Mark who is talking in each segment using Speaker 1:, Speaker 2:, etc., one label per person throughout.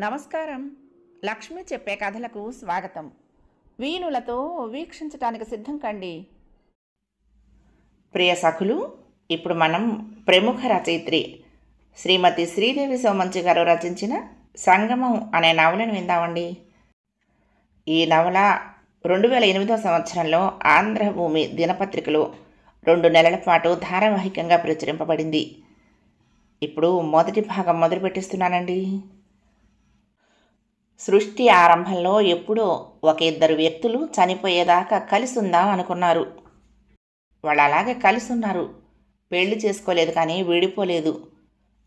Speaker 1: నమస్కారం. లక్ష్మి చెప్పే కథలకు స్వాగతం. వీణులతో వీక్షించటానికి సిద్ధం కండి. ప్రియ సఖులు, ఇప్పుడు మనం ప్రముఖ రచయిత్రి శ్రీమతి శ్రీదేవి సోమంచి గారు రచించిన సంగమం అనే నవలను విందామండి. ఈ నవల 2008 సంవత్సరంలో ఆంధ్రభూమి దినపత్రికలో 2 నెలల పాటు ధారావాహికంగా ప్రచురింపబడింది. ఇప్పుడు మొదటి భాగం మొదలు పెట్టిస్తున్నానండి. సృష్టి ఆరంభంలో ఎప్పుడో ఒక ఇద్దరు వ్యక్తులు చనిపోయేదాకా కలిసి ఉందాం అనుకున్నారు. వాళ్ళు అలాగే కలిసి ఉన్నారు. పెళ్లి చేసుకోలేదు, కానీ విడిపోలేదు.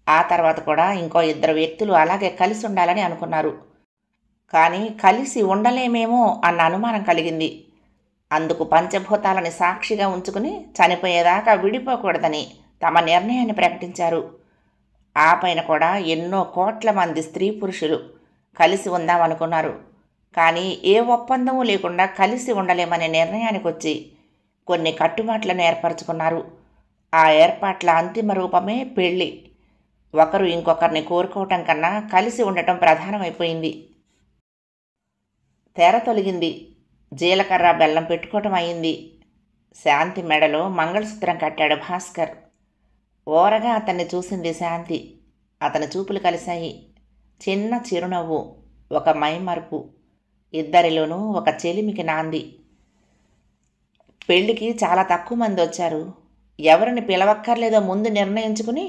Speaker 1: ఆ తర్వాత కూడా ఇంకో ఇద్దరు వ్యక్తులు అలాగే కలిసి ఉండాలని అనుకున్నారు. కానీ కలిసి ఉండలేమేమో అన్న అనుమానం కలిగింది. అందుకు పంచభూతాలని సాక్షిగా ఉంచుకుని చనిపోయేదాకా విడిపోకూడదని తమ నిర్ణయాన్ని ప్రకటించారు. ఆ పైన కూడా ఎన్నో కోట్ల మంది స్త్రీ పురుషులు కలిసి ఉందామనుకున్నారు. కానీ ఏ ఒప్పందము లేకుండా కలిసి ఉండలేమనే నిర్ణయానికి వచ్చి కొన్ని కట్టుబాట్లను ఏర్పరచుకున్నారు. ఆ ఏర్పాట్ల అంతిమ రూపమే పెళ్ళి. ఒకరు ఇంకొకరిని కోరుకోవటం కన్నా కలిసి ఉండటం ప్రధానమైపోయింది. తెర తొలగింది. జీలకర్ర బెల్లం పెట్టుకోవటం అయింది. శాంతి మెడలో మంగళసూత్రం కట్టాడు భాస్కర్. ఓరగా అతన్ని చూసింది శాంతి. అతని చూపులు కలిశాయి. చిన్న చిరునవ్వు, ఒక మైమరుపు, ఇద్దరిలోనూ ఒక చెలిమికి నాంది. పెళ్లికి చాలా తక్కువ మంది వచ్చారు. ఎవరిని పిలవక్కర్లేదో ముందు నిర్ణయించుకుని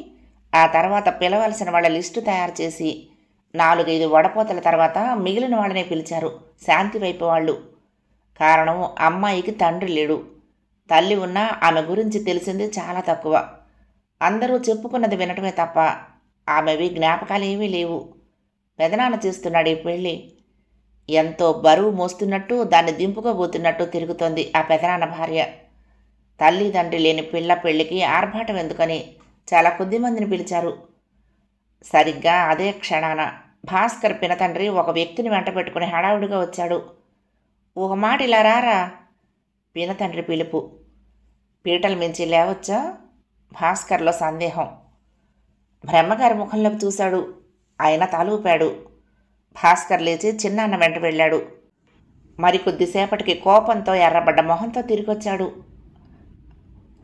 Speaker 1: ఆ తర్వాత పిలవాల్సిన వాళ్ళ లిస్టు తయారు చేసి 4-5 వడపోతల తర్వాత మిగిలిన వాళ్ళనే పిలిచారు శాంతి వైపు వాళ్ళు. కారణం, అమ్మాయికి తండ్రి లేడు. తల్లి ఉన్నా ఆమె గురించి తెలిసింది చాలా తక్కువ. అందరూ చెప్పుకున్నది వినటమే తప్ప ఆమెవి జ్ఞాపకాలేమీ లేవు. పెదనాన్న చేస్తున్నాడు ఈ పెళ్ళి. ఎంతో బరువు మోస్తున్నట్టు దాన్ని దింపుకోబోతున్నట్టు తిరుగుతోంది ఆ పెదనాన్న భార్య. తల్లిదండ్రి లేని పిల్ల పెళ్లికి ఆర్భాటం ఎందుకని చాలా కొద్ది మందిని పిలిచారు. సరిగ్గా అదే క్షణాన భాస్కర్ పినతండ్రి ఒక వ్యక్తిని వెంట పెట్టుకుని హడావుడిగా వచ్చాడు. ఒక మాట ఇలా రారా, పినతండ్రి పిలుపు. పీటల మించి లేవచ్చా? భాస్కర్లో సందేహం. బ్రహ్మగారి ముఖంలోకి చూశాడు. ఆయన తలూపాడు. భాస్కర్ లేచి చిన్నాన్న వెంట వెళ్ళాడు. మరికొద్దిసేపటికి కోపంతో ఎర్రబడ్డ మొహంతో తిరిగొచ్చాడు.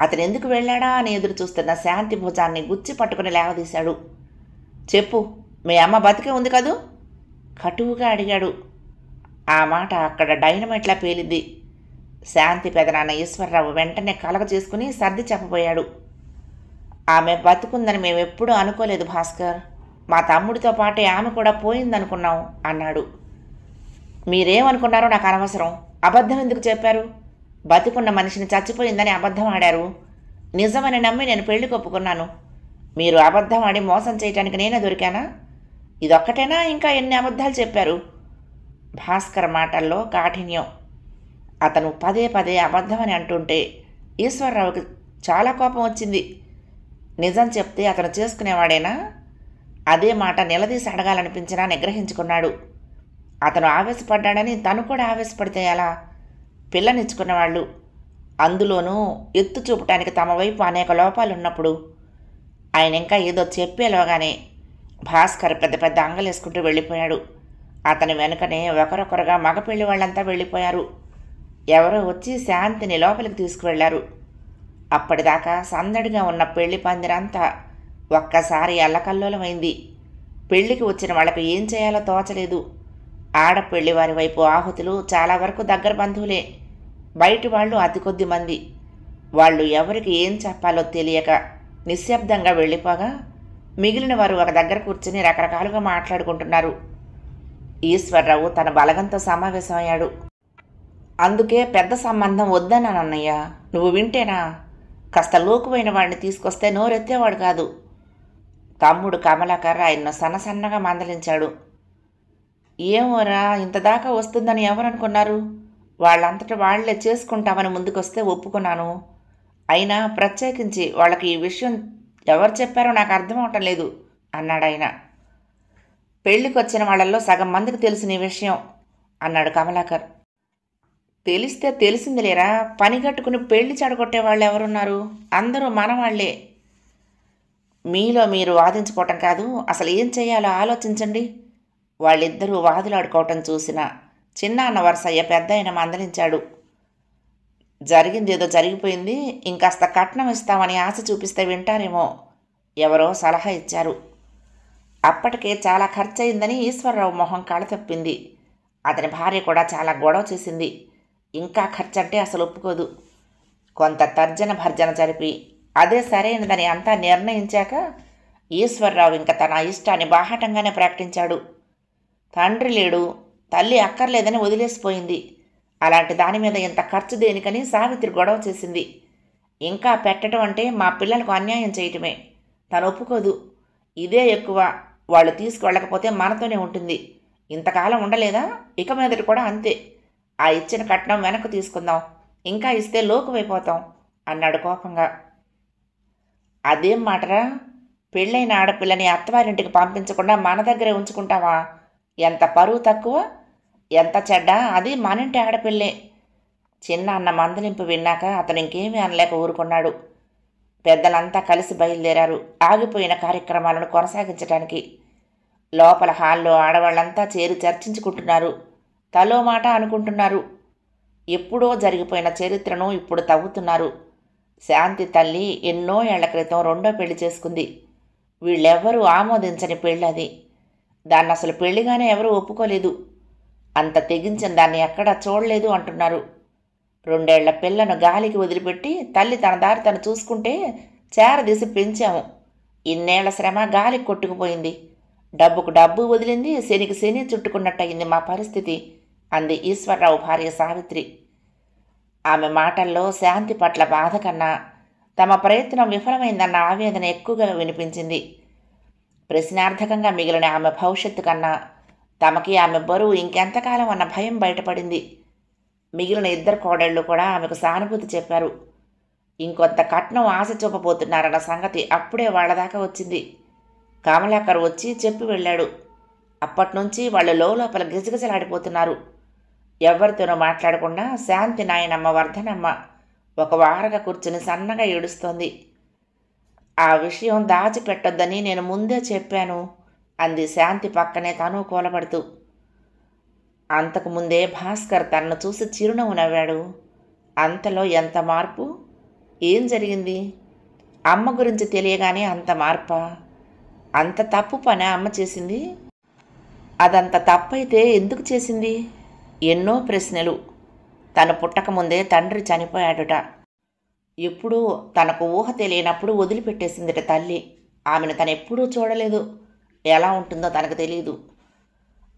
Speaker 1: అతను ఎందుకు వెళ్ళాడా అని ఎదురు చూస్తున్న శాంతి భుజాన్ని గుచ్చి పట్టుకుని లేవదీశాడు. చెప్పు, మీ అమ్మ బతికే ఉంది కదూ? కటువుగా అడిగాడు. ఆ మాట అక్కడ డైనమైట్లా పేలింది. శాంతి పెదనాన్న ఈశ్వరరావు వెంటనే కలగ చేసుకుని సర్ది చెప్పబోయాడు. ఆమె బతుకుందని మేమెప్పుడూ అనుకోలేదు భాస్కర్. మా తమ్ముడితో పాటే ఆమె కూడా పోయిందనుకున్నాం అన్నాడు. మీరేమనుకున్నారో నాకు అనవసరం. అబద్ధం ఎందుకు చెప్పారు? బతికున్న మనిషిని చచ్చిపోయిందని అబద్ధం ఆడారు. నిజమని నమ్మి నేను పెళ్లికి ఒప్పుకున్నాను. మీరు అబద్ధం ఆడి మోసం చేయటానికి నేనే దొరికానా? ఇదొక్కటేనా ఇంకా ఎన్ని అబద్ధాలు చెప్పారు? భాస్కర్ మాటల్లో కాఠిన్యం. అతను పదే పదే అబద్ధమని అంటుంటే ఈశ్వరరావుకి చాలా కోపం వచ్చింది. నిజం చెప్తే అతను చేసుకునేవాడేనా? అదే మాట నిలదీసి అడగాలనిపించినా నిగ్రహించుకున్నాడు. అతను ఆవేశపడ్డాడని తను కూడా ఆవేశపడితే ఎలా? పిల్లనిచ్చుకున్నవాళ్ళు, అందులోనూ ఎత్తు చూపటానికి తమ వైపు అనేక లోపాలున్నప్పుడు. ఆయన ఇంకా ఏదో చెప్పేలోగానే భాస్కర్ పెద్ద పెద్ద అంగలేసుకుంటూ వెళ్ళిపోయాడు. అతని వెనుకనే ఒకరొకరుగా మగపెళ్లి వాళ్ళంతా వెళ్ళిపోయారు. ఎవరో వచ్చి శాంతిని లోపలికి తీసుకువెళ్లారు. అప్పటిదాకా సందడిగా ఉన్న పెళ్లి పందిరంతా ఒక్కసారి అల్లకల్లోలమైంది. పెళ్లికి వచ్చిన వాళ్ళకి ఏం చేయాలో తోచలేదు. ఆడపెళ్లి వారి వైపు ఆహుతులు చాలా వరకు దగ్గర బంధువులే. బయటి వాళ్ళు అతి కొద్ది మంది. వాళ్ళు ఎవరికి ఏం చెప్పాలో తెలియక నిశ్శబ్దంగా వెళ్ళిపోగా మిగిలిన వారు ఒక దగ్గర కూర్చుని రకరకాలుగా మాట్లాడుకుంటున్నారు. ఈశ్వరరావు తన బలగంతో సమావేశమయ్యాడు. అందుకే పెద్ద సంబంధం వద్దన్నానన్నయ్య. నువ్వు వింటేనా? కాస్త లోకువైన వాడిని తీసుకొస్తే నోరెత్తేవాడు కాదు. తమ్ముడు కమలాకర్ ఆయన్ను సన్నసన్నగా మందలించాడు. ఏమోరా, ఇంతదాకా వస్తుందని ఎవరనుకున్నారు? వాళ్ళంతటా వాళ్లే చేసుకుంటామని ముందుకొస్తే ఒప్పుకున్నాను. అయినా ప్రత్యేకించి వాళ్ళకి ఈ విషయం ఎవరు చెప్పారో నాకు అర్థం అవటం లేదు అన్నాడాయన. పెళ్లికి వచ్చిన వాళ్ళల్లో సగం మందికి తెలిసిన ఈ విషయం అన్నాడు కమలాకర్. తెలిస్తే తెలిసిందిలేరా, పని కట్టుకుని పెళ్లి చెడగొట్టే వాళ్ళు ఎవరున్నారు? అందరూ మనవాళ్లే. మీలో మీరు వాదించుకోవటం కాదు, అసలు ఏం చేయాలో ఆలోచించండి. వాళ్ళిద్దరూ వాదులాడుకోవటం చూసిన చిన్నాన్న వరసయ్య పెద్దాయన మందలించాడు. జరిగిందేదో జరిగిపోయింది, ఇంకాస్త కట్నం ఇస్తామని ఆశ చూపిస్తే వింటారేమో. ఎవరో సలహా ఇచ్చారు. అప్పటికే చాలా ఖర్చయిందని ఈశ్వరరావు మొహం కళతప్పింది. అతని భార్య కూడా చాలా గొడవ చేసింది. ఇంకా ఖర్చంటే అసలు ఒప్పుకోదు. కొంత తర్జన భర్జన జరిపి అదే సరైనదని అంతా నిర్ణయించాక ఈశ్వరరావు ఇంకా తన ఇష్టాన్ని బాహాటంగానే ప్రకటించాడు. తండ్రి లేడు, తల్లి అక్కర్లేదని వదిలేసిపోయింది. అలాంటి దాని మీద ఇంత ఖర్చు దేనికని సావిత్రి గొడవ చేసింది. ఇంకా పెట్టడం అంటే మా పిల్లలకు అన్యాయం చేయటమే. తను ఒప్పుకోదు. ఇదే ఎక్కువ. వాళ్ళు తీసుకువెళ్ళకపోతే మనతోనే ఉంటుంది. ఇంతకాలం ఉండలేదా? ఇక మీదట కూడా అంతే. ఆ ఇచ్చిన కట్నం వెనక్కు తీసుకుందాం, ఇంకా ఇస్తే లోకువైపోతాం అన్నాడు కోపంగా. అదేం మాటరా? పెళ్ళైన ఆడపిల్లని అత్తవారింటికి పంపించకుండా మన దగ్గరే ఉంచుకుంటావా? ఎంత పరువు తక్కువ, ఎంత చెడ్డ. అది మనింటి ఆడపిల్లే. చిన్న అన్న మందలింపు విన్నాక అతను ఇంకేమీ అనలేక ఊరుకున్నాడు. పెద్దలంతా కలిసి బయలుదేరారు ఆగిపోయిన కార్యక్రమాలను కొనసాగించడానికి. లోపల హాల్లో ఆడవాళ్లంతా చేరి చర్చించుకుంటున్నారు. తలో మాట అనుకుంటున్నారు. ఎప్పుడో జరిగిపోయిన చరిత్రను ఇప్పుడు తవ్వుతున్నారు. శాంతి తల్లి ఎన్నో ఏళ్ల క్రితం రెండో పెళ్లి చేసుకుంది. వీళ్ళెవ్వరూ ఆమోదించని పెళ్ళది. దాన్ని అసలు పెళ్లిగానే ఎవరూ ఒప్పుకోలేదు. అంత తెగించిన దాన్ని ఎక్కడా చూడలేదు అంటున్నారు. 2 ఏళ్ల పిల్లను గాలికి వదిలిపెట్టి తల్లి తన దారి తను చూసుకుంటే చేరదీసి పెంచాము. ఇన్నేళ్ల శ్రమ గాలికి కొట్టుకుపోయింది. డబ్బుకు డబ్బు వదిలింది, శనికి శని చుట్టుకున్నట్టయింది మా పరిస్థితి అంది ఈశ్వరరావు భార్య సావిత్రి. ఆమె మాటల్లో శాంతి పట్ల బాధ కన్నా తమ ప్రయత్నం విఫలమైందన్న ఆవేదన ఎక్కువగా వినిపించింది. ప్రశ్నార్థకంగా మిగిలిన ఆమె భవిష్యత్తు కన్నా తమకి ఆమె బరువు ఇంకెంతకాలం అన్న భయం బయటపడింది. మిగిలిన 2 కోడళ్ళు కూడా ఆమెకు సానుభూతి చెప్పారు. ఇంకొంత కట్నం ఆశ చూపబోతున్నారన్న సంగతి అప్పుడే వాళ్ళదాకా వచ్చింది. కమలాకర్ వచ్చి చెప్పి వెళ్ళాడు. అప్పట్నుంచి వాళ్ళు లోపల గిజగిజలాడిపోతున్నారు. ఎవరితోనూ మాట్లాడకుండా శాంతి నాయనమ్మ వర్ధనమ్మ ఒక వారగా కూర్చుని సన్నగా ఏడుస్తోంది. ఆ విషయం దాచిపెట్టొద్దని నేను ముందే చెప్పాను అంది శాంతి పక్కనే తను కూలబడుతూ. అంతకుముందే భాస్కర్ తనను చూసి చిరునవ్వు నవ్వాడు. అంతలో ఎంత మార్పు! ఏం జరిగింది? అమ్మ గురించి తెలియగానే అంత మార్పా? అంత తప్పు పని అమ్మ చేసింది? అదంత తప్పైతే ఎందుకు చేసింది? ఎన్నో ప్రశ్నలు. తను పుట్టకముందే తండ్రి చనిపోయాడుట. ఎప్పుడూ తనకు ఊహ తెలియనప్పుడు వదిలిపెట్టేసిందిట తల్లి. ఆమెను తనెప్పుడూ చూడలేదు. ఎలా ఉంటుందో తనకు తెలియదు.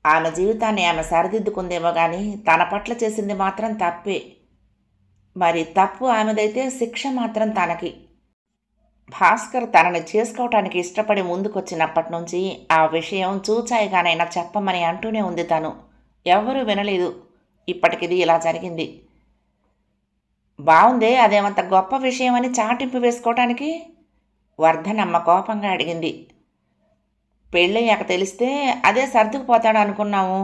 Speaker 1: ఆమె జీవితాన్ని ఆమె సరిదిద్దుకుందేమో కానీ తన పట్ల చేసింది మాత్రం తప్పే. మరి తప్పు ఆమెదైతే శిక్ష మాత్రం తనకి. భాస్కర్ తనని చేసుకోవటానికి ఇష్టపడి ముందుకొచ్చినప్పటి నుంచి ఆ విషయం చూచాయిగానైనా చెప్పమని అంటూనే ఉంది తను. ఎవరూ వినలేదు. ఇప్పటికిది ఇలా జరిగింది. బావుందే, అదేమంత గొప్ప విషయమని చాటింపు వేసుకోవటానికి? వర్ధనమ్మ కోపంగా అడిగింది. పెళ్ళయ్యాక తెలిస్తే అదే సర్దుకుపోతాడు అనుకున్నాము.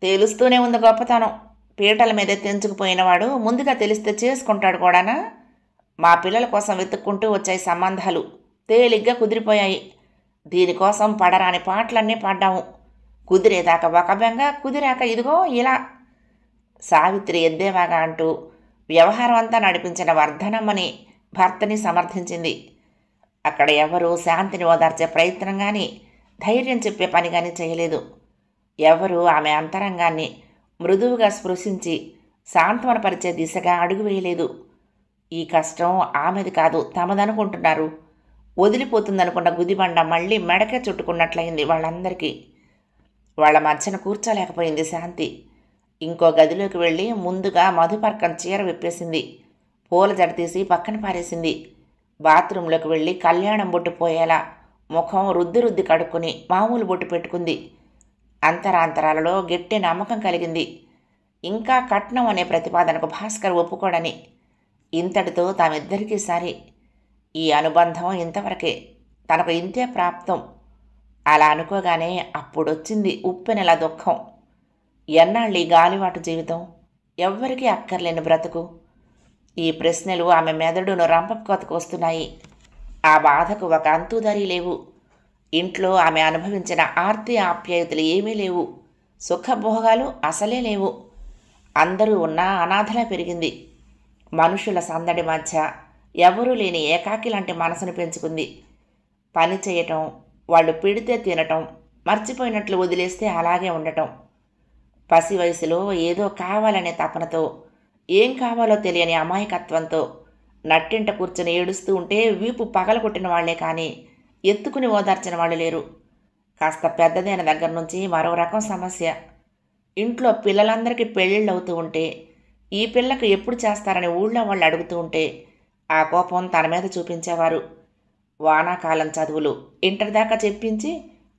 Speaker 1: తెలుస్తూనే ఉంది గొప్పతనం. పీటల మీదే తెంచుకుపోయినవాడు ముందుగా తెలిస్తే చేసుకుంటాడు కూడానా? మా పిల్లల కోసం వెతుక్కుంటూ వచ్చాయి సంబంధాలు. తేలిగ్గా కుదిరిపోయాయి. దీనికోసం పడరాని పాటలన్నీ పడ్డాము. కుదిరేదాకా ఒక బెంగ, కుదిరాక ఇదిగో ఇలా. సావిత్రి ఎద్దేవాగా అంటూ వ్యవహారం అంతా నడిపించిన వర్ధనమ్మని భర్తని సమర్థించింది. అక్కడ ఎవరూ శాంతిని ఓదార్చే ప్రయత్నం కానీ ధైర్యం చెప్పే పని కానీ చేయలేదు. ఎవరూ ఆమె అంతరంగాన్ని మృదువుగా స్పృశించి సాంత్వనపరిచే దిశగా అడుగు వేయలేదు. ఈ కష్టం ఆమెది కాదు, తమదనుకుంటున్నారు. వదిలిపోతుందనుకున్న గుదిబండ మళ్ళీ మెడకే చుట్టుకున్నట్లయింది వాళ్ళందరికీ. వాళ్ళ మధ్యన కూర్చోలేకపోయింది శాంతి. ఇంకో గదిలోకి వెళ్ళి ముందుగా మధుపర్కం చీర విప్పేసింది. పూల జడ తీసి పక్కన పారేసింది. బాత్రూంలోకి వెళ్ళి కళ్యాణం బొట్టు పోయేలా ముఖం రుద్ది కడుక్కుని మామూలు బొట్టు పెట్టుకుంది. అంతరాంతరాలలో గట్టి నమ్మకం కలిగింది. ఇంకా కట్నం అనే ప్రతిపాదనకు భాస్కర్ ఒప్పుకోడని. ఇంతటితో తామిద్దరికీ సరి. ఈ అనుబంధం ఇంతవరకే. తనకు ఇంతే ప్రాప్తం. అలా అనుకోగానే అప్పుడొచ్చింది ఉప్పెనెల దుఃఖం. ఎన్నాళ్ళు ఈ గాలివాటు జీవితం? ఎవ్వరికీ అక్కర్లేని బ్రతుకు. ఈ ప్రశ్నలు ఆమె మెదడును రంపకోతకు వస్తున్నాయి. ఆ బాధకు ఒక అంతుదరి లేవు. ఇంట్లో ఆమె అనుభవించిన ఆర్తి ఆప్యాయతలు ఏమీ లేవు. సుఖభోగాలు అసలే లేవు. అందరూ ఉన్నా అనాథలా పెరిగింది. మనుషుల సందడి మధ్య ఎవరూ లేని ఏకాకి లాంటి మనసును పెంచుకుంది. పని చేయటం, వాళ్ళు పెడితే తినటం, మర్చిపోయినట్లు వదిలేస్తే అలాగే ఉండటం. పసి వయసులో ఏదో కావాలనే తపనతో, ఏం కావాలో తెలియని అమాయకత్వంతో నట్టింట కూర్చొని ఏడుస్తూ ఉంటే వీపు పగలగొట్టిన వాళ్లే కానీ ఎత్తుకుని ఓదార్చిన వాళ్ళు లేరు. కాస్త పెద్దదైన దగ్గర నుంచి మరో రకం సమస్య. ఇంట్లో పిల్లలందరికీ పెళ్ళిళ్ళు అవుతూ ఉంటే, ఈ పిల్లకు ఎప్పుడు చేస్తారని ఊళ్ళో వాళ్ళు అడుగుతూ ఉంటే ఆ కోపం తన మీద చూపించేవారు. వానాకాలం చదువులు ఇంటర్ దాకా చెప్పించి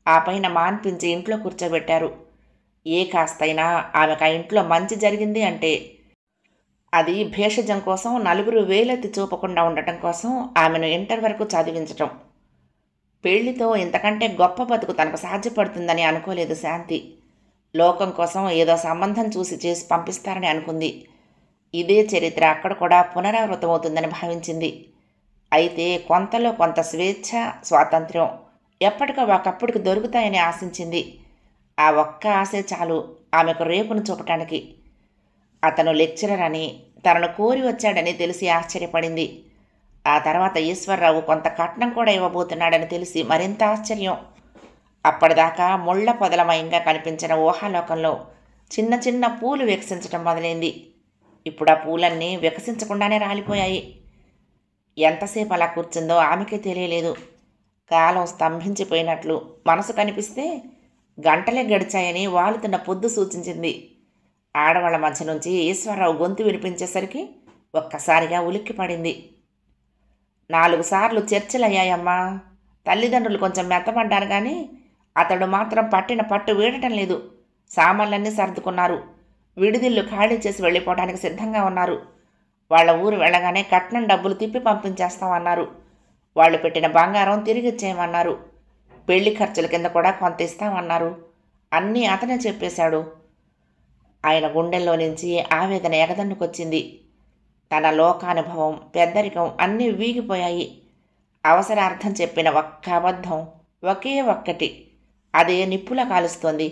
Speaker 1: ఆ పైన మాన్పించి ఇంట్లో కూర్చోబెట్టారు. ఏ కాస్తైనా ఆమెకు ఆ ఇంట్లో మంచి జరిగింది అంటే అది భేషజం కోసం, నలుగురు వేలెత్తి చూపకుండా ఉండటం కోసం ఆమెను ఇంటర్ వరకు చదివించటం. పెళ్లితో ఇంతకంటే గొప్ప బతుకు తనకు సాధ్యపడుతుందని అనుకోలేదు శాంతి. లోకం కోసం ఏదో సంబంధం చూసి చేసి పంపిస్తారని అనుకుంది. ఇదే చరిత్ర అక్కడ కూడా పునరావృతమవుతుందని భావించింది. అయితే కొంతలో కొంత స్వేచ్ఛ, స్వాతంత్ర్యం ఎప్పటికో ఒకప్పటికి దొరుకుతాయని ఆశించింది. ఆ ఒక్క ఆశే చాలు ఆమెకు రేపును చూపటానికి. అతను లెక్చరర్ అని, తనను కోరి వచ్చాడని తెలిసి ఆశ్చర్యపడింది. ఆ తర్వాత ఈశ్వర్రావు కొంత కట్నం కూడా ఇవ్వబోతున్నాడని తెలిసి మరింత ఆశ్చర్యం. అప్పటిదాకా ముళ్ల పొదలమయంగా కనిపించిన ఊహాలోకంలో చిన్న చిన్న పూలు వికసించటం మొదలైంది. ఇప్పుడు ఆ పూలన్నీ వికసించకుండానే రాలిపోయాయి. ఎంతసేపు అలా కూర్చుందో ఆమెకే తెలియలేదు. కాలం స్తంభించిపోయినట్లు మనసు కనిపిస్తే గంటలే గడిచాయని వాలుతున్న పొద్దు సూచించింది. ఆడవాళ్ల మధ్య నుంచి ఈశ్వరరావు గొంతు వినిపించేసరికి ఒక్కసారిగా ఉలిక్కిపడింది. 4 సార్లు చర్చలయ్యాయమ్మా. తల్లిదండ్రులు కొంచెం మెత్తపడ్డారు కానీ అతడు మాత్రం పట్టిన పట్టు వీడటం లేదు. సామాన్లన్నీ సర్దుకున్నారు. విడిదిల్లు ఖాళీ చేసి వెళ్ళిపోవడానికి సిద్ధంగా ఉన్నారు. వాళ్ళ ఊరు వెళ్ళగానే కట్నం డబ్బులు తిప్పి పంపించేస్తామన్నారు. వాళ్ళు పెట్టిన బంగారం తిరిగిచ్చేయమన్నారు. పెళ్లి ఖర్చుల కింద కూడా కొంత ఇస్తామన్నారు. అన్నీ అతనే చెప్పేశాడు. ఆయన గుండెల్లో నుంచి ఆవేదన ఎగదన్నుకొచ్చింది. తన లోకానుభవం, పెద్దరికం అన్నీ వీగిపోయాయి. అవసరార్థం చెప్పిన ఒక్క అబద్ధం, ఒకే ఒక్కటి, అదే నిప్పులా కాలుస్తోంది.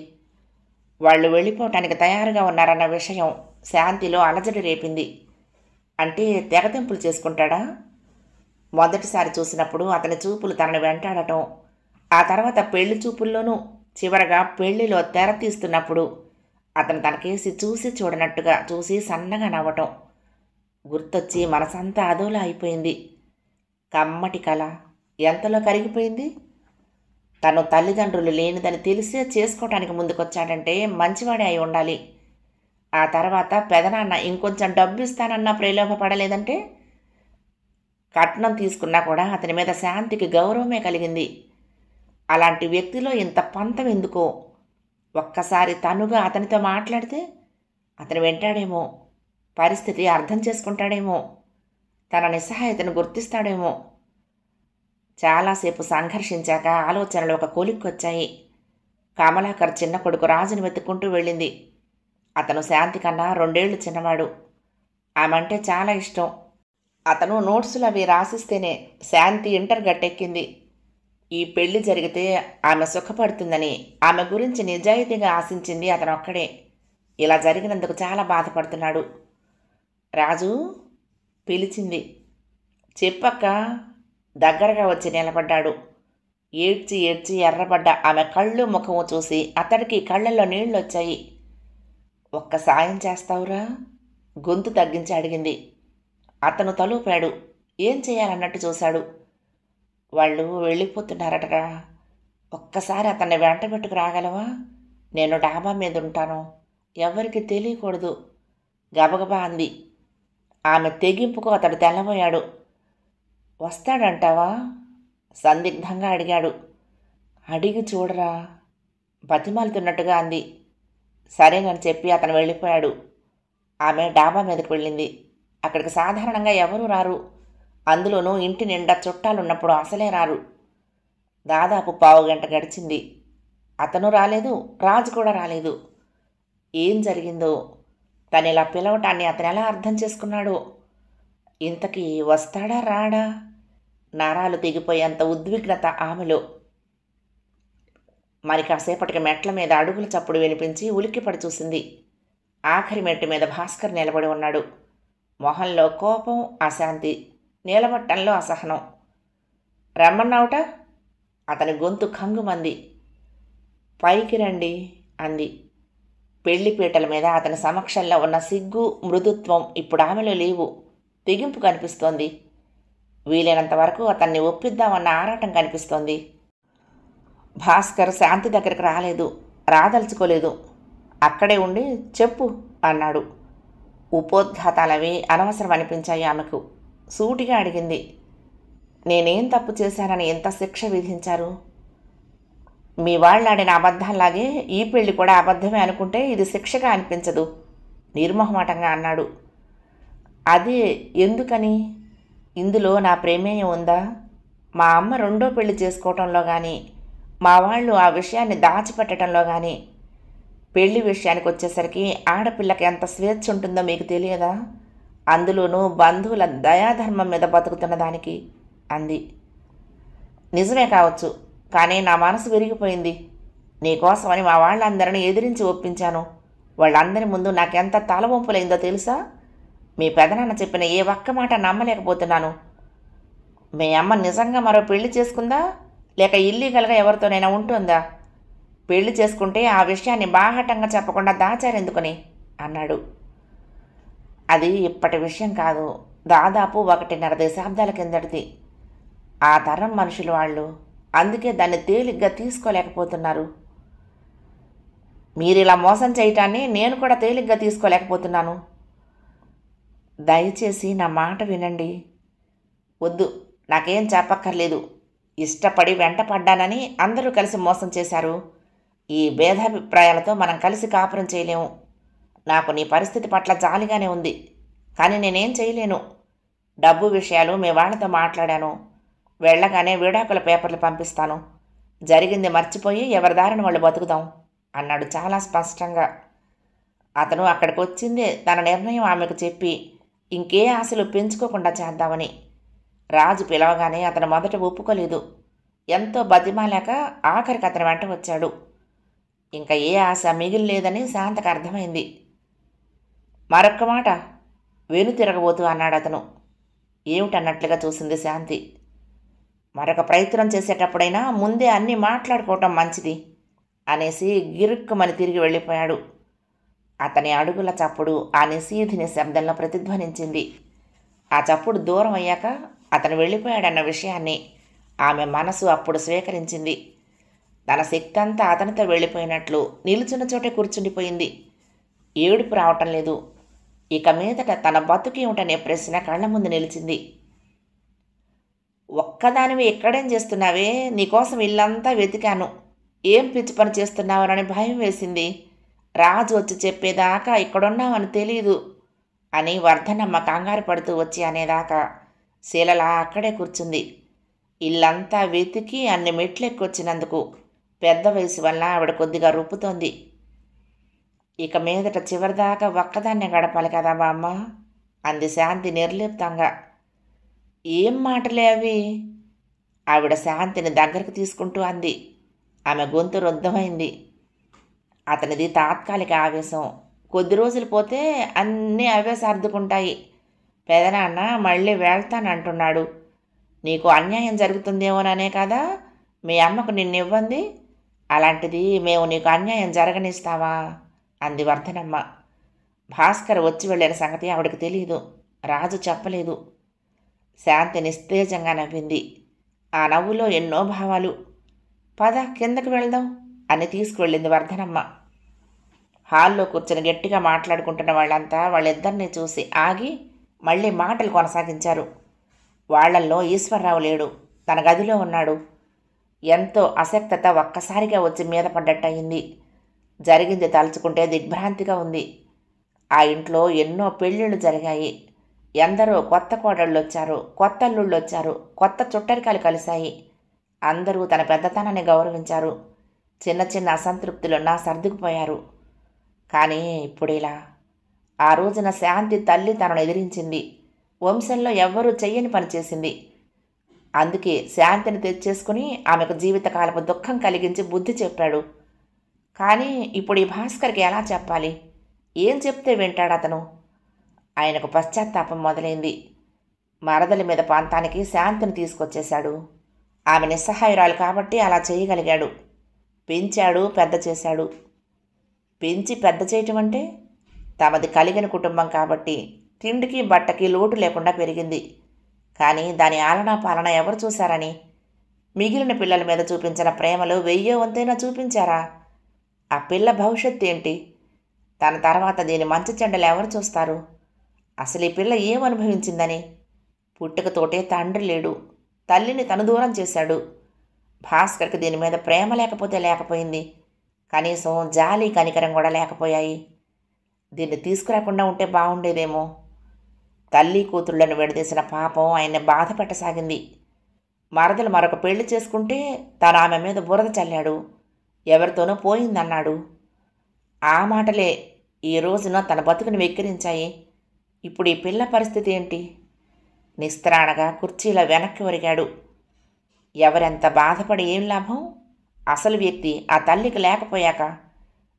Speaker 1: వాళ్ళు వెళ్ళిపోవటానికి తయారుగా ఉన్నారన్న విషయం శాంతిలో అలజడి రేపింది. అంటే తెగతింపులు చేసుకుంటాడా? మొదటిసారి చూసినప్పుడు అతని చూపులు తనను వెంటాడటం, ఆ తర్వాత పెళ్లి చూపుల్లోనూ, చివరగా పెళ్లిలో తెర తీస్తున్నప్పుడు అతను తనకేసి చూసి చూడనట్టుగా చూసి సన్నగా నవ్వటం గుర్తొచ్చి మనసంతా అదోలా అయిపోయింది. కమ్మటి కళ ఎంతలో కరిగిపోయింది. తను తల్లిదండ్రులు లేనిదని తెలిసే చేసుకోవటానికి ముందుకొచ్చాడంటే మంచివాడే అయి ఉండాలి. ఆ తర్వాత పెదనాన్న ఇంకొంచెం డబ్బు ఇస్తానన్నా ప్రలోభపడలేదంటే? కట్నం తీసుకున్నా కూడా అతని మీద శాంతికి గౌరవమే కలిగింది. అలాంటి వ్యక్తిలో ఇంత పంతం ఎందుకో? ఒక్కసారి తనుగా అతనితో మాట్లాడితే అతను వెంటాడేమో, పరిస్థితి అర్థం చేసుకుంటాడేమో, తన నిస్సహాయతను గుర్తిస్తాడేమో. చాలాసేపు సంఘర్షించాక ఆలోచనలు ఒక కొలిక్కొచ్చాయి. కమలాకర్ చిన్న కొడుకు రాజుని వెతుక్కుంటూ వెళ్ళింది. అతను శాంతి కన్నా 2 ఏళ్లు చిన్నవాడు. ఆమంటే చాలా ఇష్టం. అతను నోట్సులు అవి రాసిస్తేనే శాంతి ఇంటర్ గట్టెక్కింది. ఈ పెళ్లి జరిగితే ఆమె సుఖపడుతుందని, ఆమె గురించి నిజాయితీగా ఆశించింది అతను ఒక్కడే. ఇలా జరిగినందుకు చాలా బాధపడుతున్నాడు. రాజు పిలిచింది. చెప్పక్క. దగ్గరగా వచ్చి నిలబడ్డాడు. ఏడ్చి ఏడ్చి ఎర్రబడ్డ ఆమె కళ్ళు ముఖము చూసి అతడికి కళ్ళల్లో నీళ్లొచ్చాయి. ఒక్క సాయం చేస్తావురా? గొంతు తగ్గించి అడిగింది. అతను తలూపాడు. ఏం చేయాలన్నట్టు చూశాడు. వాళ్ళు వెళ్ళిపోతున్నారటరా. ఒక్కసారి అతన్ని వెంట పెట్టుకు రాగలవా? నేను డాబా మీద ఉంటాను, ఎవరికి తెలియకూడదు, గబగబా అంది. ఆమె తెగింపుకు అతడు తెల్లబోయాడు. వస్తాడంటావా? సందిగ్ధంగా అడిగాడు. అడిగి చూడరా, బతిమాలుతున్నట్టుగా అంది. సరేనని చెప్పి అతను వెళ్ళిపోయాడు. ఆమె డాబా మీదకి వెళ్ళింది. అక్కడికి సాధారణంగా ఎవరూ రారు. అందులోనూ ఇంటి నిండా చుట్టాలున్నప్పుడు అసలే రారు. దాదాపు 15 గంట గడిచింది. అతను రాలేదు, రాజు కూడా రాలేదు. ఏం జరిగిందో, తను ఇలా పిలవటాన్ని అతను ఎలా అర్థం చేసుకున్నాడో. ఇంతకీ వస్తాడా రాడా? నరాలు తెగిపోయేంత ఉద్విగ్నత ఆమెలో. మరి కాసేపటికి మెట్ల మీద అడుగుల చప్పుడు వినిపించి ఉలిక్కిపడి చూసింది. ఆఖరి మెట్టు మీద భాస్కర్ నిలబడి ఉన్నాడు. మొహంలో కోపం, అశాంతి, నిలబట్టంలో అసహనం. రమ్మన్నావుట? అతని గొంతు కంగుమంది. పైకి రండి అంది. పెళ్లిపీటల మీద అతని సమక్షంలో ఉన్న సిగ్గు, మృదుత్వం ఇప్పుడు ఆమెలో లేవు. తెగింపు కనిపిస్తోంది. వీలైనంత వరకు అతన్ని ఒప్పిద్దామన్న ఆరాటం కనిపిస్తోంది. భాస్కర్ శాంతి దగ్గరికి రాలేదు, రాదలుచుకోలేదు. అక్కడే ఉండి చెప్పు అన్నాడు. ఉపోద్ఘాతాలవి అనవసరం అనిపించాయి ఆమెకు. సూటిగా అడిగింది. నేనేం తప్పు చేశానని ఎంత శిక్ష విధించారు? మీ వాళ్ళాడిన అబద్ధాల్లాగే ఈ పెళ్లి కూడా అబద్ధమే అనుకుంటే ఇది శిక్షగా అనిపించదు, నిర్మోహమాటంగా అన్నాడు. అదే ఎందుకని? ఇందులో నా ప్రమేయం ఉందా? మా అమ్మ రెండో పెళ్లి చేసుకోవటంలో కానీ, మా వాళ్ళు ఆ విషయాన్ని దాచిపెట్టడంలో కానీ. పెళ్లి విషయానికి వచ్చేసరికి ఆడపిల్లకి ఎంత స్వేచ్ఛ ఉంటుందో మీకు తెలియదా? అందులోనూ బంధువుల దయాధర్మం మీద బతుకుతున్న దానికి అంది. నిజమే కావచ్చు, కానీ నా మనసు విరిగిపోయింది. నీకోసమని మా వాళ్ళందరినీ ఎదిరించి ఒప్పించాను. వాళ్ళందరి ముందు నాకెంత తలవంపులైందో తెలుసా? మీ పెదనాన్న చెప్పిన ఏ ఒక్క మాట నమ్మలేకపోతున్నాను. మీ అమ్మ నిజంగా మరో పెళ్లి చేసుకుందా, లేక ఇల్లీగల్గా ఎవరితోనైనా ఉంటుందా? పెళ్లి చేసుకుంటే ఆ విషయాన్ని బాహాటంగా చెప్పకుండా దాచారెందుకని అన్నాడు. అది ఇప్పటి విషయం కాదు, దాదాపు 1.5 దశాబ్దాల కిందటిది. ఆ తరం మనుషులు వాళ్ళు, అందుకే దాన్ని తేలిగ్గా తీసుకోలేకపోతున్నారు. మీరిలా మోసం చేయటాన్ని నేను కూడా తేలిగ్గా తీసుకోలేకపోతున్నాను. దయచేసి నా మాట వినండి. వద్దు, నాకేం చెప్పక్కర్లేదు. ఇష్టపడి వెంటపడ్డానని అందరూ కలిసి మోసం చేశారు. ఈ భేదాభిప్రాయాలతో మనం కలిసి కాపురం చేయలేము. నాకు నీ పరిస్థితి పట్ల జాలిగానే ఉంది, కానీ నేనేం చేయలేను. డబ్బు విషయాలు మీ వాళ్ళతో మాట్లాడాను. వెళ్ళగానే విడాకుల పేపర్లు పంపిస్తాను. జరిగింది మర్చిపోయి ఎవరి దారిని వాళ్ళు బతుకుదాం అన్నాడు చాలా స్పష్టంగా. అతను అక్కడికి వచ్చిందే తన నిర్ణయం ఆమెకు చెప్పి ఇంకే ఆశలు పెంచుకోకుండా చేద్దామని. రాజు పిలవగానే అతను మొదట ఒప్పుకోలేదు. ఎంతో బతిమాలాక ఆఖరికి అతని వెంట వచ్చాడు. ఇంకా ఏ ఆశ మిగిలిలేదని శాంతకు అర్థమైంది. మరొక్క మాట, వెను తిరగబోతూ అన్నాడు అతను. ఏమిటన్నట్లుగా చూసింది శాంతి. మరొక ప్రయత్నం చేసేటప్పుడైనా ముందే అన్నీ మాట్లాడుకోవటం మంచిది అనేసి గిరుక్కుమని తిరిగి వెళ్ళిపోయాడు. అతని అడుగుల చప్పుడు ఆ నిశీధి నిశ్శబ్దంలో ప్రతిధ్వనించింది. ఆ చప్పుడు దూరం అయ్యాక అతను వెళ్ళిపోయాడన్న విషయాన్ని ఆమె మనసు అప్పుడు స్వీకరించింది. తన శక్తి అంతా అతనితో వెళ్ళిపోయినట్లు నిలుచున్న చోటే కూర్చుండిపోయింది. ఏడుపు రావటం లేదు. ఇక మీదట తన బతుకేమిటనే ప్రశ్న కళ్ళ ముందు నిలిచింది. ఒక్కదానివి ఎక్కడేం చేస్తున్నావే? నీకోసం ఇల్లంతా వెతికాను. ఏం పిచ్చి పని చేస్తున్నావనని భయం వేసింది. రాజు వచ్చి చెప్పేదాకా ఇక్కడున్నావని తెలీదు అని వర్ధనమ్మ కంగారు పడుతూ వచ్చి అనేదాకా శీలలా అక్కడే కూర్చుంది. ఇల్లంతా వెతికి అన్ని మెట్లెక్కొచ్చినందుకు పెద్ద వయసు వల్ల ఆవిడ కొద్దిగా రొప్పుతోంది. ఇక మీదట చివరిదాకా ఒక్కదాన్నే గడపాలి కదా బామ్మ అంది శాంతి నిర్లిప్తంగా. ఏం మాటలే అవి? ఆవిడ శాంతిని దగ్గరకు తీసుకుంటూ అంది. ఆమె గొంతు రుద్ధమైంది. అతనిది తాత్కాలిక ఆవేశం. కొద్ది రోజులు పోతే అన్నీ అవే సర్దుకుంటాయి. పెదనాన్న మళ్ళీ వెళ్తానంటున్నాడు. నీకు అన్యాయం జరుగుతుందేమోననే కదా మీ అమ్మకు నిన్నివ్వంది. అలాంటిది మేము నీకు అన్యాయం జరగనిస్తావా అంది వర్ధనమ్మ. భాస్కర్ వచ్చి వెళ్ళిన సంగతి ఆవిడకి తెలియదు. రాజు చెప్పలేదు. శాంతి నిస్తేజంగా నవ్వింది. ఆ నవ్వులో ఎన్నో భావాలు. పద కిందకు వెళ్దాం అని తీసుకువెళ్ళింది వర్ధనమ్మ. హాల్లో కూర్చొని గట్టిగా మాట్లాడుకుంటున్న వాళ్ళంతా వాళ్ళిద్దరినీ చూసి ఆగి మళ్ళీ మాటలు కొనసాగించారు. వాళ్లల్లో ఈశ్వరరావు లేడు, తన గదిలో ఉన్నాడు. ఎంతో అసక్తత ఒక్కసారిగా వచ్చి మీద పడ్డట్టయింది. జరిగింది తలుచుకుంటే దిగ్భ్రాంతిగా ఉంది. ఆ ఇంట్లో ఎన్నో పెళ్ళిళ్ళు జరిగాయి. ఎందరో కొత్త కోడళ్ళు వచ్చారు, కొత్త అల్లుళ్ళు వచ్చారు, కొత్త చుట్టరికాలు కలిశాయి. అందరూ తన పెద్దతనాన్ని గౌరవించారు. చిన్న చిన్న అసంతృప్తులున్నా సర్దుకుపోయారు. కానీ ఇప్పుడిలా. ఆ రోజున శాంతి తల్లి తనను ఎదిరించింది. వంశంలో ఎవ్వరూ చెయ్యని పని చేసింది. అందుకే శాంతిని తెచ్చేసుకుని ఆమెకు జీవితకాలపు దుఃఖం కలిగించి బుద్ధి చెప్పాడు. కానీ ఇప్పుడు ఈ భాస్కర్కి ఎలా చెప్పాలి? ఏం చెప్తే వింటాడు అతను? ఆయనకు పశ్చాత్తాపం మొదలైంది. మరదలి మీద ప్రాంతానికి శాంతిని తీసుకొచ్చేశాడు. ఆమె నిస్సహాయురాలు కాబట్టి అలా చేయగలిగాడు. పెంచాడు, పెద్ద చేశాడు. పెంచి పెద్ద చేయటం అంటే తమది కలిగిన కుటుంబం కాబట్టి తిండికి బట్టకి లోటు లేకుండా పెరిగింది. కానీ దాని ఆలనా పాలన ఎవరు చూశారని? మిగిలిన పిల్లల మీద చూపించిన ప్రేమలో 1000 వంతైనా చూపించారా? ఆ పిల్ల భవిష్యత్తు ఏంటి? తన తర్వాత దీని మంచి చెడ్డలు ఎవరు చూస్తారు? అసలు ఈ పిల్ల ఏమనుభవించిందని? పుట్టుకతోటే తండ్రి లేడు, తల్లిని తను దూరం చేశాడు. భాస్కర్కి దీని మీద ప్రేమ లేకపోతే లేకపోయింది, కనీసం జాలి కనికరం కూడా లేకపోయాయి. దీన్ని తీసుకురాకుండా ఉంటే బాగుండేదేమో. తల్లి కూతుళ్లను విడదీసిన పాపం ఆయన్ని బాధ పెట్టసాగింది. మరదలు మరొక పెళ్లి చేసుకుంటే తను ఆమె మీద బురద చల్లాడు, ఎవరితోనో పోయిందన్నాడు. ఆ మాటలే ఈ రోజున తన బతుకుని వెక్కిరించాయి. ఇప్పుడు ఈ పిల్ల పరిస్థితి ఏంటి? నిస్త్రాణగా కుర్చీలో వెనక్కి ఒరిగాడు. ఎవరెంత బాధపడి ఏం లాభం? అసలు వ్యక్తి ఆ తల్లికి లేకపోయాక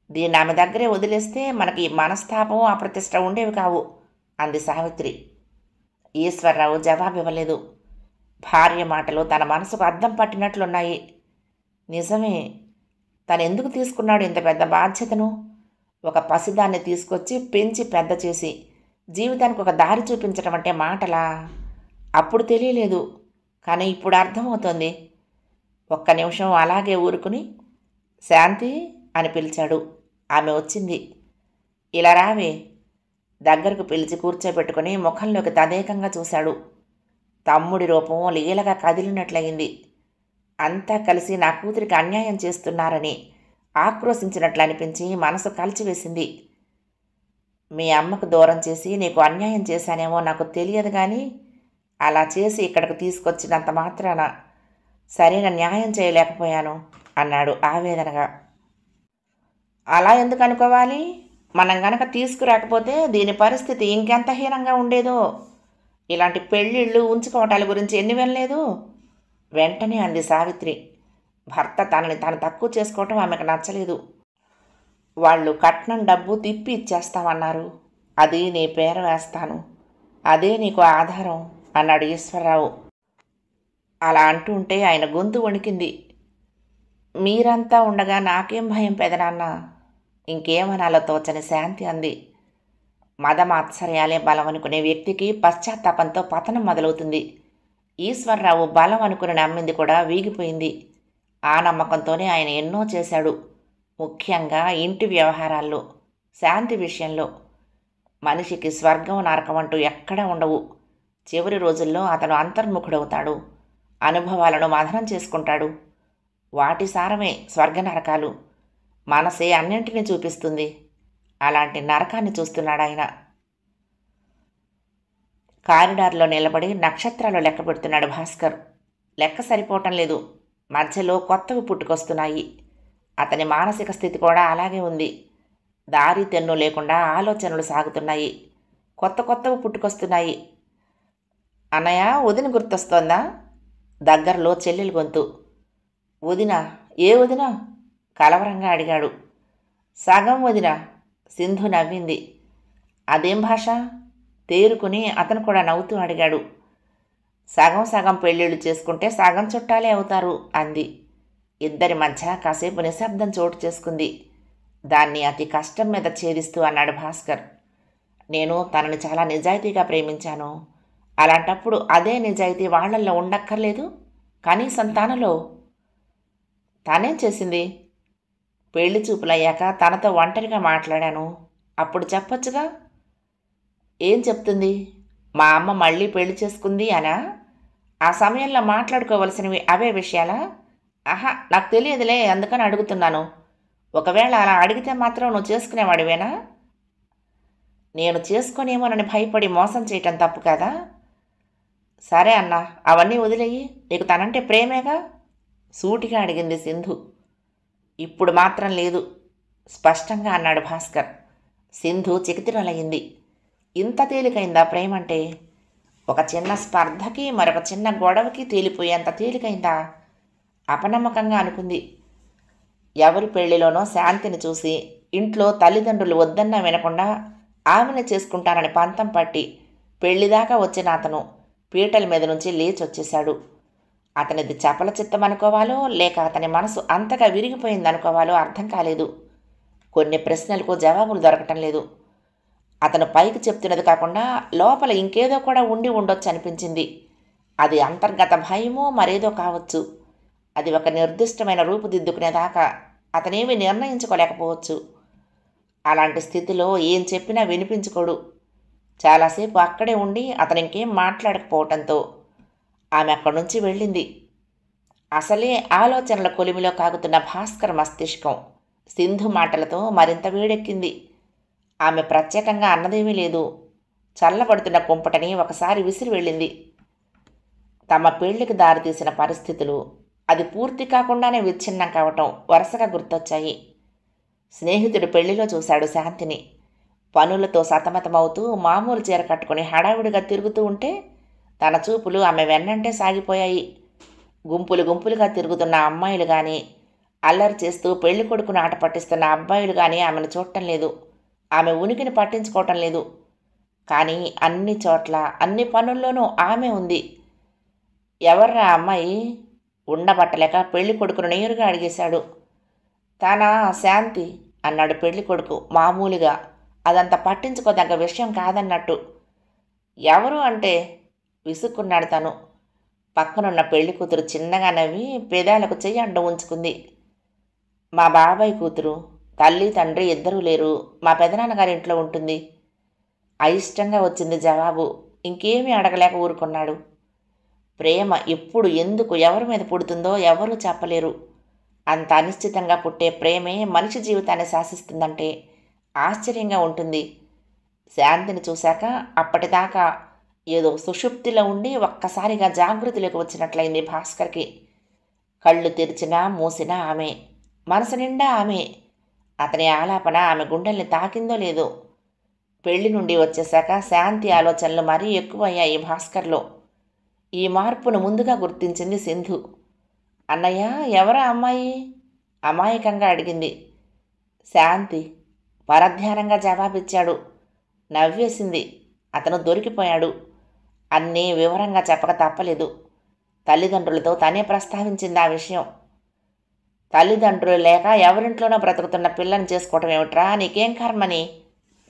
Speaker 1: దీన్ని ఆమె దగ్గరే వదిలేస్తే మనకి మనస్తాపం అప్రతిష్ట ఉండేవి కావు అంది సావిత్రి. ఈశ్వరరావు జవాబివ్వలేదు. భార్య మాటలు తన మనసుకు అద్దం పట్టినట్లున్నాయి. నిజమే, తనెందుకు తీసుకున్నాడు ఇంత పెద్ద బాధ్యతను? ఒక పసిదాన్ని తీసుకొచ్చి పెంచి పెద్ద చేసి జీవితానికి ఒక దారి చూపించడం అంటే మాటలా? అప్పుడు తెలియలేదు, కానీ ఇప్పుడు అర్థమవుతోంది. ఒక్క నిమిషం అలాగే ఊరుకుని శాంతి అని పిలిచాడు. ఆమె వచ్చింది. ఇలా రావే. దగ్గరకు పిలిచి కూర్చోబెట్టుకుని ముఖంలోకి తదేకంగా చూశాడు. తమ్ముడి రూపం లీలగా కదిలినట్లయింది. అంతా కలిసి నా కూతురికి అన్యాయం చేస్తున్నారని ఆక్రోశించినట్లు అనిపించి మనసు కలిచివేసింది. మీ అమ్మకు దూరం చేసి నీకు అన్యాయం చేశానేమో నాకు తెలియదు, కానీ అలా చేసి ఇక్కడికి తీసుకొచ్చినంత మాత్రాన సరైన న్యాయం చేయలేకపోయాను అన్నాడు ఆవేదనగా. అలా ఎందుకు అనుకోవాలి? మనం గనక తీసుకురాకపోతే దీని పరిస్థితి ఇంకెంత హీనంగా ఉండేదో. ఇలాంటి పెళ్ళిళ్ళు ఉంచుకోవటాల గురించి ఎన్ని వినలేదు? వెంటనే అంది సావిత్రి. భర్త తనని తాను తక్కువ చేసుకోవటం ఆమెకు నచ్చలేదు. వాళ్ళు కట్నం డబ్బు తిప్పి ఇచ్చేస్తామన్నారు. అది నీ పేర వేస్తాను, అదే నీకు ఆధారం అన్నాడు ఈశ్వరరావు. అలా అంటుంటే ఆయన గొంతు వణికింది. మీరంతా ఉండగా నాకేం భయం పెదనాన్న? ఇంకేమనాలో తోచని శాంతి అంది. మదమాత్సర్యాలే బలం అనుకునే వ్యక్తికి పశ్చాత్తాపంతో పతనం మొదలవుతుంది. ఈశ్వరరావు బలం అనుకుని నమ్మింది కూడా వీగిపోయింది. ఆ నమ్మకంతోనే ఆయన ఎన్నో చేశాడు. ముఖ్యంగా ఇంటి వ్యవహారాల్లో, శాంతి విషయంలో. మనిషికి స్వర్గం నరకం అంటూ ఎక్కడా ఉండవు. చివరి రోజుల్లో అతను అంతర్ముఖుడవుతాడు, అనుభవాలను మథనం చేసుకుంటాడు. వాటి సారమే స్వర్గ నరకాలు. మనసే అన్నింటినీ చూపిస్తుంది. అలాంటి నరకాన్ని చూస్తున్నాడు ఆయన. కారిడార్లో నిలబడి నక్షత్రాలు లెక్క పెడుతున్నాడు భాస్కర్. లెక్క సరిపోవటం లేదు. మధ్యలో కొత్తవి పుట్టుకొస్తున్నాయి. అతని మానసిక స్థితి కూడా అలాగే ఉంది. దారి తెన్ను లేకుండా ఆలోచనలు సాగుతున్నాయి. కొత్త కొత్తవి పుట్టుకొస్తున్నాయి. అన్నయ్య, వదిన గుర్తొస్తోందా? దగ్గరలో చెల్లెలు గొంతు. వదిన? ఏ వదిన? కలవరంగా అడిగాడు. సగం వదిన. సింధు నవ్వింది. అదేం భాష? తేరుకుని అతను కూడా నవ్వుతూ అడిగాడు. సగం సగం పెళ్ళిళ్ళు చేసుకుంటే సగం చుట్టాలే అవుతారు అంది. ఇద్దరి మధ్య కాసేపు నిశ్శబ్దం చోటు చేసుకుంది. దాన్ని అతి కష్టం మీద ఛేదిస్తూ అన్నాడు భాస్కర్. నేను తనని చాలా నిజాయితీగా ప్రేమించాను. అలాంటప్పుడు అదే నిజాయితీ వాళ్లల్లో ఉండక్కర్లేదు? కనీసం తనలో. తనేం చేసింది? పెళ్లి చూపులయ్యాక తనతో ఒంటరిగా మాట్లాడాను. అప్పుడు చెప్పొచ్చుగా. ఏం చెప్తుంది? మా అమ్మ మళ్ళీ పెళ్లి చేసుకుంది అనా? ఆ సమయంలో మాట్లాడుకోవలసినవి అవే విషయాలా? ఆహా, నాకు తెలియదులే, అందుకని అడుగుతున్నాను. ఒకవేళ అలా అడిగితే మాత్రం నువ్వు చేసుకునేవాడివేనా? నేను చేసుకోనేమోనని భయపడి మోసం చేయటం తప్పు కదా? సరే అన్నా, అవన్నీ వదిలేయి. నీకు తనంటే ప్రేమేగా? సూటిగా అడిగింది సింధు. ఇప్పుడు మాత్రం లేదు, స్పష్టంగా అన్నాడు భాస్కర్. సింధు చికితిరలయ్యింది. ఇంత తేలికైందా ప్రేమంటే? ఒక చిన్న స్పర్ధకి మరొక చిన్న గొడవకి తేలిపోయేంత తేలికైందా? అపనమ్మకంగా అనుకుంది. ఎవరి పెళ్లిలోనో శాంతిని చూసి ఇంట్లో తల్లిదండ్రులు వద్దన్నా వినకుండా ఆమెను చేసుకుంటానని పంతం పట్టి పెళ్లిదాకా వచ్చిన అతను పీటల మీద నుంచి లేచొచ్చేశాడు. అతనిది చపల చిత్తం అనుకోవాలో లేక అతని మనసు అంతగా విరిగిపోయిందనుకోవాలో అర్థం కాలేదు. కొన్ని ప్రశ్నలకు జవాబులు దొరకటం లేదు. అతను పైకి చెప్తున్నది కాకుండా లోపల ఇంకేదో కూడా ఉండి ఉండొచ్చు అనిపించింది. అది అంతర్గత భయమో మరేదో కావచ్చు. అది ఒక నిర్దిష్టమైన రూపుదిద్దుకునేదాకా అతనేమీ నిర్ణయించుకోలేకపోవచ్చు. అలాంటి స్థితిలో ఏం చెప్పినా వినిపించుకోడు. చాలాసేపు అక్కడే ఉండి అతను ఇంకేం మాట్లాడకపోవటంతో ఆమె అక్కడి నుంచి వెళ్ళింది. అసలే ఆలోచనల కొలిమిలో కాగుతున్న భాస్కర్ మస్తిష్కం సింధు మాటలతో మరింత వేడెక్కింది. ఆమె ప్రత్యేకంగా అన్నదేమీ లేదు. చల్లబడుతున్న కుంపటని ఒకసారి విసిరి వెళ్ళింది. తమ పెళ్లికి దారితీసిన పరిస్థితులు, అది పూర్తి కాకుండానే విచ్ఛిన్నం కావటం వరుసగా గుర్తొచ్చాయి. స్నేహితుడు పెళ్లిలో చూశాడు శాంతిని. పనులతో సతమతమవుతూ మామూలు చీర కట్టుకుని హడావుడిగా తిరుగుతూ ఉంటే తన చూపులు ఆమె వెన్నంటే సాగిపోయాయి. గుంపులు గుంపులుగా తిరుగుతున్న అమ్మాయిలు కానీ, అల్లరి చేస్తూ పెళ్లి కొడుకును ఆట పట్టిస్తున్న అబ్బాయిలు కానీ ఆమెను చూడటం లేదు. ఆమె ఉనికిని పట్టించుకోవటం లేదు. కానీ అన్ని చోట్ల అన్ని పనుల్లోనూ ఆమె ఉంది. ఎవర్రా అమ్మాయి? ఉండబట్టలేక పెళ్లి కొడుకును నేరుగా అడిగేశాడు. తానా శాంతి అన్నాడు పెళ్లి కొడుకు మామూలుగా, అదంత పట్టించుకోదగ్గ విషయం కాదన్నట్టు. ఎవరు అంటే విసుక్కున్నాడు తను. పక్కనున్న పెళ్లి కూతురు చిన్నగా నవ్వి పెదాలకు చెయ్యి అడ్డం ఉంచుకుంది. మా బాబాయ్ కూతురు, తల్లి తండ్రి ఇద్దరూ లేరు, మా పెదనాన్నగారింట్లో ఉంటుంది. అయిష్టంగా వచ్చింది జవాబు. ఇంకేమీ అడగలేక ఊరుకున్నాడు. ప్రేమ ఎప్పుడు ఎందుకు ఎవరి మీద పుడుతుందో ఎవరూ చెప్పలేరు. అంత అనిశ్చితంగా పుట్టే ప్రేమే మనిషి జీవితాన్ని శాసిస్తుందంటే ఆశ్చర్యంగా ఉంటుంది. శాంతిని చూశాక అప్పటిదాకా ఏదో సుషుప్తిలో ఉండి ఒక్కసారిగా జాగృతిలోకి వచ్చినట్లయింది భాస్కర్కి. కళ్ళు తెరిచినా మూసినా ఆమె, మనసు నిండా ఆమె. అతని ఆలాపన ఆమె గుండెల్ని తాకిందో లేదో. పెళ్లి నుండి వచ్చేశాక శాంతి ఆలోచనలు మరీ ఎక్కువయ్యాయి భాస్కర్లో. ఈ మార్పును ముందుగా గుర్తించింది సింధు. అన్నయ్య, ఎవరా అమ్మాయి? అమాయకంగా అడిగింది. శాంతి పరధ్యానంగా జవాబిచ్చాడు. నవ్వేసింది. అతను దొరికిపోయాడు. అన్నీ వివరంగా చెప్పక తప్పలేదు. తల్లిదండ్రులతో తనే ప్రస్తావించింది ఆ విషయం. తల్లిదండ్రులు లేక ఎవరింట్లోనో బ్రతుకుతున్న పిల్లని చేసుకోవటం ఏమిట్రా, నీకేం కర్మని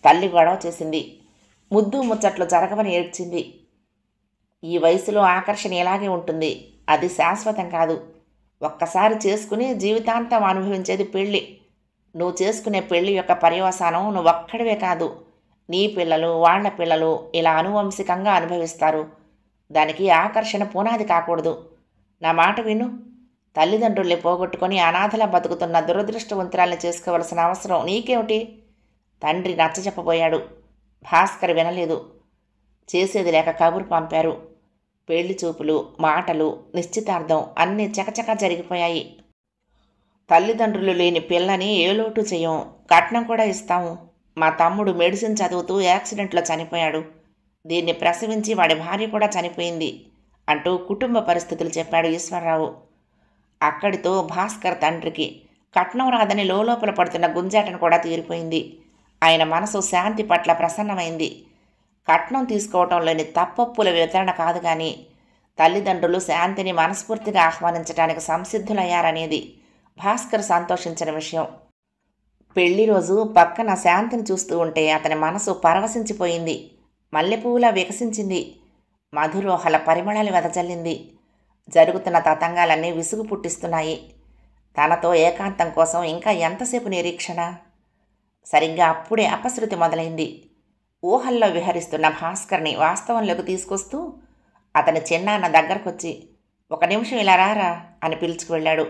Speaker 1: తల్లి గొడవ చేసింది. ముద్దు ముచ్చట్లు జరగవని ఏడ్చింది. ఈ వయసులో ఆకర్షణ ఇలాగే ఉంటుంది. అది శాశ్వతం కాదు. ఒక్కసారి చేసుకుని జీవితాంతం అనుభవించేది పెళ్ళి. నువ్వు చేసుకునే పెళ్లి యొక్క పర్యవసానం నువ్వొక్కడివే కాదు, నీ పిల్లలు, వాళ్ల పిల్లలు ఇలా అనువంశికంగా అనుభవిస్తారు. దానికి ఆకర్షణ పునాది కాకూడదు. నా మాట విను. తల్లిదండ్రుల్ని పోగొట్టుకొని అనాథలా బతుకుతున్న దురదృష్టవంతురాల్ని చేసుకోవలసిన అవసరం నీకేమిటి? తండ్రి నచ్చజెప్పబోయాడు. భాస్కర్ వినలేదు. చేసేది లేక కబురు పంపారు. పెళ్లి చూపులు, మాటలు, నిశ్చితార్థం అన్నీ చకచకా జరిగిపోయాయి. తల్లిదండ్రులు లేని పిల్లని ఏ లోటు చేయం, కట్నం కూడా ఇస్తాము. మా తమ్ముడు మెడిసిన్ చదువుతూ యాక్సిడెంట్లో చనిపోయాడు. దీన్ని ప్రసవించి వాడి భార్య కూడా చనిపోయింది అంటూ కుటుంబ పరిస్థితులు చెప్పాడు ఈశ్వరరావు. అక్కడితో భాస్కర్ తండ్రికి కట్నం రాదని లోపల పడుతున్న గుంజాటను కూడా తీరిపోయింది. ఆయన మనసు శాంతి పట్ల ప్రసన్నమైంది. కట్నం తీసుకోవటంలోని తప్పొప్పుల వితరణ కాదు కానీ తల్లిదండ్రులు శాంతిని మనస్ఫూర్తిగా ఆహ్వానించడానికి సంసిద్ధులయ్యారనేది భాస్కర్ సంతోషించిన విషయం. పెళ్లి రోజు పక్కన శాంతిని చూస్తూ ఉంటే అతని మనసు పరవశించిపోయింది. మల్లెపువ్వులా వికసించింది. మధురోహల పరిమళాలు వెదజల్లింది. జరుగుతున్న తతంగాలన్నీ విసుగు పుట్టిస్తున్నాయి. తనతో ఏకాంతం కోసం ఇంకా ఎంతసేపు నిరీక్షణ? సరిగ్గా అప్పుడే అపశృతి మొదలైంది. ఊహల్లో విహరిస్తున్న భాస్కర్ని వాస్తవంలోకి తీసుకొస్తూ అతని చిన్నాన్న దగ్గరకొచ్చి, ఒక నిమిషం ఇలా రారా అని పిలుచుకు వెళ్ళాడు.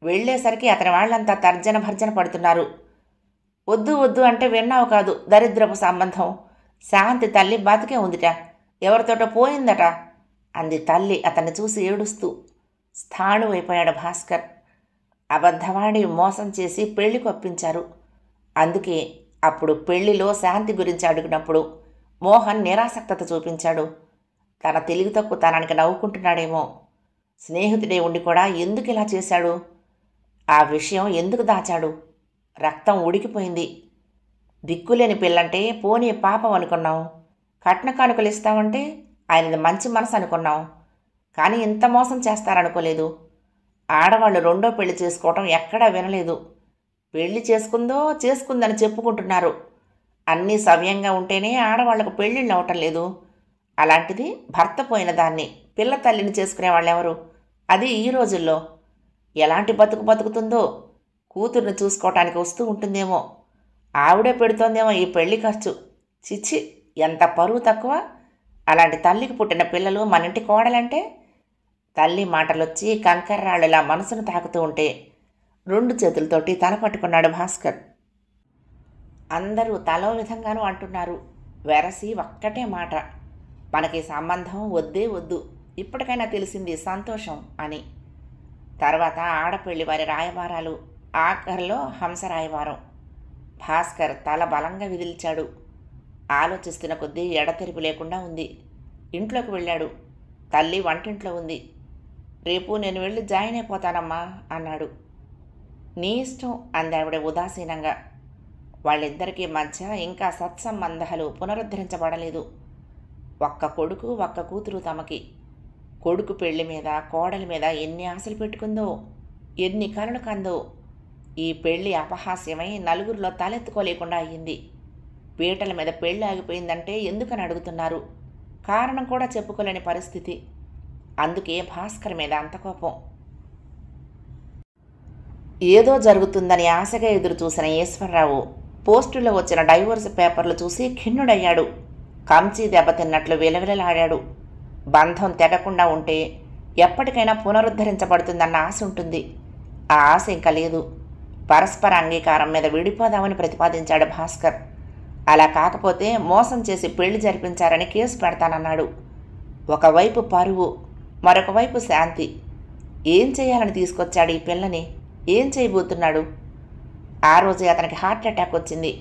Speaker 1: వెళ్ళేసరికి అతని వాళ్ళంతా తర్జన భర్జన పడుతున్నారు. వద్దు వద్దు అంటే విన్నావు కాదు, దరిద్రపు సంబంధం. శాంతి తల్లి బతికే ఉందిట, ఎవరితోటో పోయిందట అంది తల్లి అతన్ని చూసి ఏడుస్తూ. స్థాణువైపోయాడు భాస్కర్. అబద్ధవాడి మోసం చేసి పెళ్లి కొప్పించారు. అందుకే అప్పుడు పెళ్లిలో శాంతి గురించి అడిగినప్పుడు మోహన్ నిరాసక్తత చూపించాడు. తన తెలివి తక్కువతనానికి నవ్వుకుంటున్నాడేమో. స్నేహితుడే ఉండి కూడా ఎందుకు ఇలా చేశాడు? ఆ విషయం ఎందుకు దాచాడు? రక్తం ఉడికిపోయింది. దిక్కులేని పిల్లంటే పోనీ పాపం అనుకున్నాం. కట్న కానుకలు ఇస్తామంటే ఆయనది మంచి మనసు అనుకున్నాం. కానీ ఇంత మోసం చేస్తారనుకోలేదు. ఆడవాళ్ళు రెండో పెళ్లి చేసుకోవటం ఎక్కడా వినలేదు. పెళ్లి చేసుకుందని చెప్పుకుంటున్నారు. అన్నీ సవ్యంగా ఉంటేనే ఆడవాళ్లకు పెళ్ళిళ్ళు అవటం లేదు. అలాంటిది భర్త పోయిన దాన్ని పిల్ల తల్లిని చేసుకునే వాళ్ళెవరు? అది ఈ రోజుల్లో. ఎలాంటి బతుకు బతుకుతుందో. కూతుర్ని చూసుకోవటానికి వస్తూ ఉంటుందేమో. ఆవిడే పెడుతోందేమో ఈ పెళ్లి ఖర్చు. చిచ్చి, ఎంత పరువు తక్కువ! అలాంటి తల్లికి పుట్టిన పిల్లలు మన ఇంటి కోడలంటే? తల్లి మాటలొచ్చి కంకర్రాళ్ళలా మనసును తాకుతూ ఉంటే 2 చేతులతోటి తల పట్టుకున్నాడు భాస్కర్. అందరూ తలో విధంగానూ అంటున్నారు. వెరసి ఒక్కటే మాట, మనకి సంబంధం వద్దే వద్దు, ఇప్పటికైనా తెలిసింది సంతోషం అని. తర్వాత ఆడపెళ్లి వారి రాయబారాలు, ఆఖరిలో హంస రాయబారం. భాస్కర్ తల బలంగా విదిల్చాడు. ఆలోచిస్తున్న కొద్దీ ఎడతెరిపి లేకుండా ఉంది. ఇంట్లోకి వెళ్ళాడు. తల్లి వంటింట్లో ఉంది. రేపు నేను వెళ్ళి జాయిన్ అయిపోతానమ్మా అన్నాడు. నీ ఇష్టం అందావిడ ఉదాసీనంగా. వాళ్ళిద్దరికీ మధ్య ఇంకా సత్సంబంధాలు పునరుద్ధరించబడలేదు. ఒక్క కొడుకు ఒక్క కూతురు తమకి. కొడుకు పెళ్లి మీద కోడలి మీద ఎన్ని ఆశలు పెట్టుకుందో, ఎన్ని కలలు కందో. ఈ పెళ్లి అపహాస్యమై నలుగురిలో తలెత్తుకోలేకుండా అయ్యింది. పీటల మీద పెళ్లి ఆగిపోయిందంటే ఎందుకని అడుగుతున్నారు. కారణం కూడా చెప్పుకోలేని పరిస్థితి. అందుకే భాస్కర్ మీద అంత కోపం. ఏదో జరుగుతుందని ఆశగా ఎదురు చూసిన ఈశ్వరరావు పోస్టులో వచ్చిన డైవోర్స్ పేపర్లు చూసి ఖిన్నుడయ్యాడు. కంచి దెబ్బతిన్నట్లు విలవిలలాడాడు. బంధం తెగకుండా ఉంటే ఎప్పటికైనా పునరుద్ధరించబడుతుందన్న ఆశ ఉంటుంది. ఆ ఆశ ఇంకా లేదు. పరస్పర అంగీకారం మీద విడిపోదామని ప్రతిపాదించాడు భాస్కర్. అలా కాకపోతే మోసం చేసి పెళ్లి జరిపించారని కేసు పెడతానన్నాడు. ఒకవైపు పరువు, మరొక వైపు శాంతి. ఏం చేయాలని తీసుకొచ్చాడు ఈ పిల్లని? ఏం చేయబోతున్నాడు? ఆ రోజే అతనికి హార్ట్ అటాక్ వచ్చింది.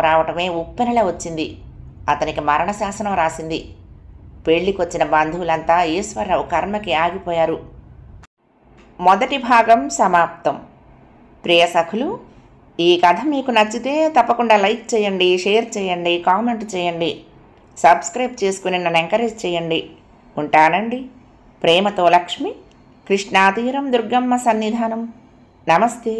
Speaker 1: రావటమే ఉప్పెనలా వచ్చింది. అతనికి మరణ శాసనం రాసింది. పెళ్లికొచ్చిన బంధువులంతా ఈశ్వరరావు కర్మకి ఆగిపోయారు. మొదటి భాగం సమాప్తం. ప్రియ సఖులు, ఈ కథ మీకు నచ్చితే తప్పకుండా లైక్ చేయండి, షేర్ చేయండి, కామెంట్ చేయండి, సబ్స్క్రైబ్ చేసుకుని నన్ను ఎంకరేజ్ చేయండి. ఉంటానండి. ప్రేమతో లక్ష్మి, కృష్ణాతీరం దుర్గమ్మ సన్నిధానం. నమస్తే.